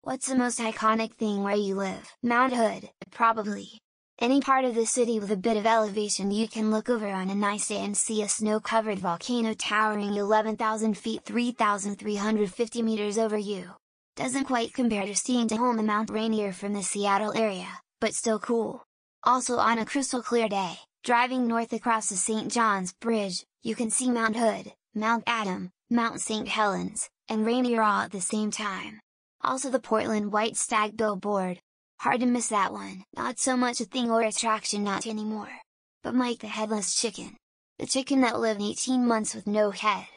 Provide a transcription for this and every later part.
What's the most iconic thing where you live? Mount Hood, probably. Any part of the city with a bit of elevation you can look over on a nice day and see a snow-covered volcano towering 11,000 feet 3,350 meters over you. Doesn't quite compare to seeing Tahoma Mount Rainier from the Seattle area, but still cool. Also on a crystal clear day, driving north across the St. John's Bridge, you can see Mount Hood, Mount Adam, Mount St. Helens, and Rainier all at the same time. Also the Portland White Stag billboard. Hard to miss that one. Not so much a thing or attraction not anymore. But Mike the Headless Chicken. The chicken that lived 18 months with no head.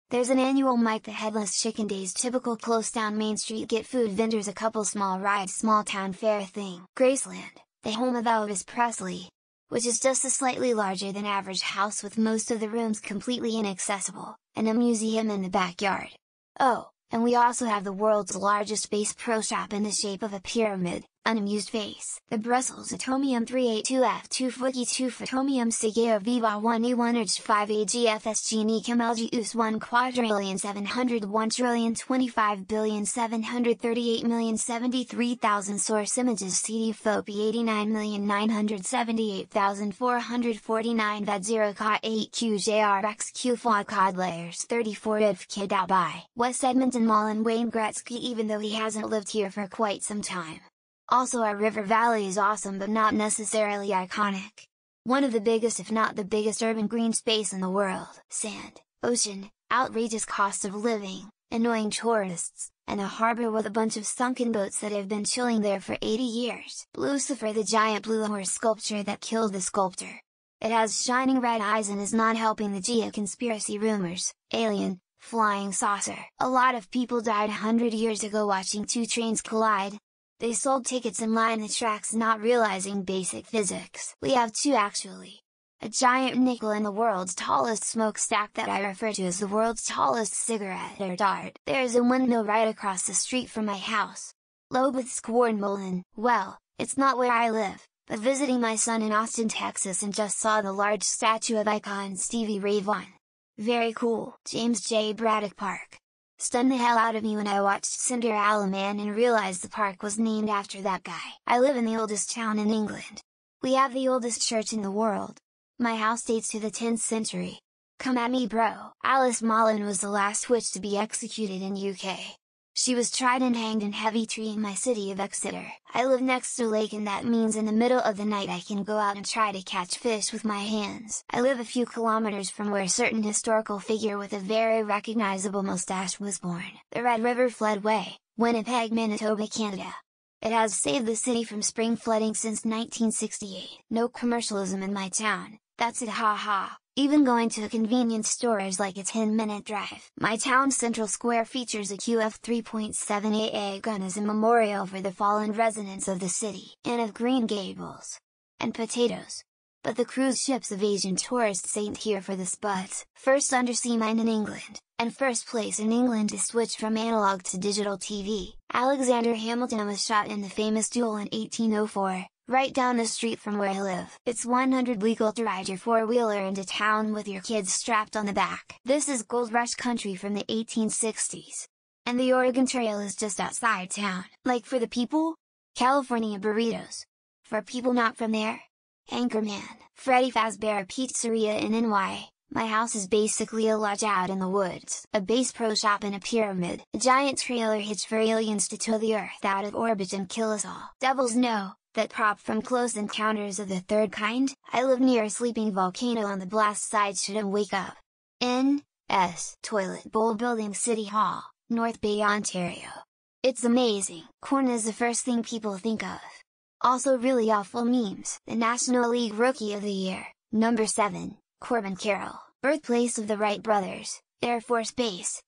There's an annual Mike the Headless Chicken Days typical close down Main Street get food vendors a couple small rides small town fair thing. Graceland, the home of Elvis Presley. Which is just a slightly larger than average house with most of the rooms completely inaccessible, and a museum in the backyard. Oh, and we also have the world's largest Bass Pro Shop in the shape of a pyramid, unamused face. The Brussels Atomium 382F2 Fuki 2 Photomium Sigeo Viva 1E1 Urge 5 AGFSG Nikum LG 1 quadrillion 701 trillion 25 billion 738,073,000 source images CD Fopi 89,978,449 VED 0 Ka 8 QJRX Q Fog Cod Layers 34 IDF Kid out by West Edmonton Mall and Wayne Gretzky even though he hasn't lived here for quite some time. Also our river valley is awesome but not necessarily iconic. One of the biggest if not the biggest urban green space in the world. Sand, ocean, outrageous cost of living, annoying tourists, and a harbor with a bunch of sunken boats that have been chilling there for 80 years. Lucifer the giant blue horse sculpture that killed the sculptor. It has shining red eyes and is not helping the Gia conspiracy rumors, alien, flying saucer. A lot of people died 100 years ago watching two trains collide. They sold tickets and lined the tracks not realizing basic physics. We have two actually. A giant nickel and the world's tallest smokestack that I refer to as the world's tallest cigarette or dart. There is a windmill right across the street from my house. Lobeth's Cornmolen, well, it's not where I live, but visiting my son in Austin, Texas and just saw the large statue of icon Stevie Ray Vaughan. Very cool. James J. Braddock Park. Stunned the hell out of me when I watched Cinderella Man and realized the park was named after that guy. I live in the oldest town in England. We have the oldest church in the world. My house dates to the 10th century. Come at me bro. Alice Mullen was the last witch to be executed in UK. She was tried and hanged in Heavy Tree in my city of Exeter. I live next to a lake and that means in the middle of the night I can go out and try to catch fish with my hands. I live a few kilometers from where a certain historical figure with a very recognizable mustache was born. The Red River Floodway, Winnipeg, Manitoba, Canada. It has saved the city from spring flooding since 1968. No commercialism in my town, that's it haha. Even going to a convenience store is like a 10-minute drive. My town's central square features a QF 3.78A gun as a memorial for the fallen residents of the city. And of Green Gables. And potatoes. But the cruise ships of Asian tourists ain't here for the spuds. First undersea mine in England, and first place in England to switch from analog to digital TV. Alexander Hamilton was shot in the famous duel in 1804. Right down the street from where I live. It's 100 legal to ride your four-wheeler into town with your kids strapped on the back. This is Gold Rush country from the 1860s. And the Oregon Trail is just outside town. Like for the people? California burritos. For people not from there? Anchorman, Freddy Fazbear Pizzeria in NY. My house is basically a lodge out in the woods. A Bass Pro Shop in a pyramid. A giant trailer hitch for aliens to tow the Earth out of orbit and kill us all. Devils know. That prop from Close Encounters of the Third Kind? I live near a sleeping volcano on the blast side shouldn't wake up. N.S. Toilet Bowl Building City Hall, North Bay, Ontario. It's amazing. Corn is the first thing people think of. Also really awful memes. The National League Rookie of the Year, number 7, Corbin Carroll. Birthplace of the Wright brothers, Air Force Base,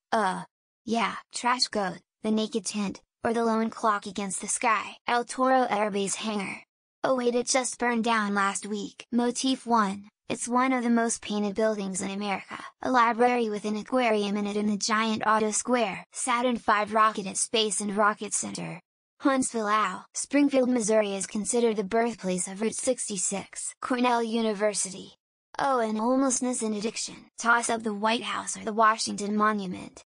yeah, Trash Goat, The Naked Tent. Or the lone clock against the sky. El Toro Air Base Hangar. Oh wait, it just burned down last week. Motif 1, it's one of the most painted buildings in America. A library with an aquarium in it in the giant Auto Square. Saturn V rocket at Space and Rocket Center. Huntsville, OW. Springfield, Missouri is considered the birthplace of Route 66. Cornell University. Oh, and homelessness and addiction. Toss up the White House or the Washington Monument.